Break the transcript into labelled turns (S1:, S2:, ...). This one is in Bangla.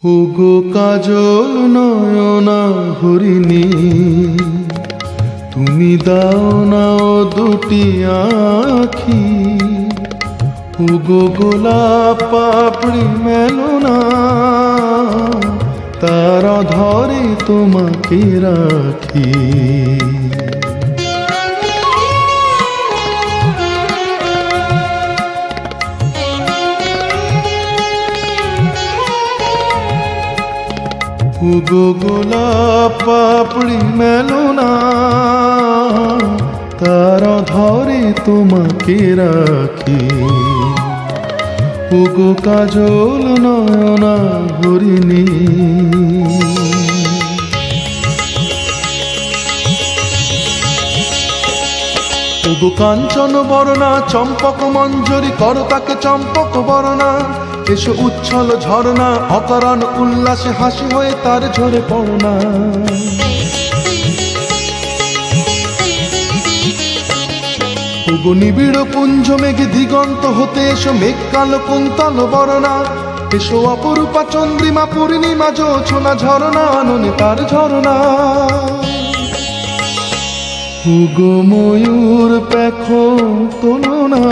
S1: ওগো কাজল নয়না হরিণী, তুমি দাও না দুটি আখি। ওগো গোলাপ পাপড়ি মেলো না, তার ধরে তোমাকে রাখি। ওগো গোলাপ পাপড়ি মেলো না, তার ধরে তোমাকে রাখি। ওগো কাজল নয়না হরিণী। ওগো কাঞ্চন বরণা চম্পক মঞ্জরি, করো তাকে চম্পক বরণা। এসো উচ্ছল ঝরনা, অকারণ উল্লাসে হাসি হয়ে তার ঝরে পড়না। ওগো নিবিড় পুঞ্জ মেঘে দিগন্ত হতে এসো, মেঘ কালো কুন্তল বরণা। এসো অপরূপা চন্দ্রিমা পূর্ণিমা জোছনা, ঝরনা আননে তার ঝরনা। ওগো ময়ূর পেখম তোলো না,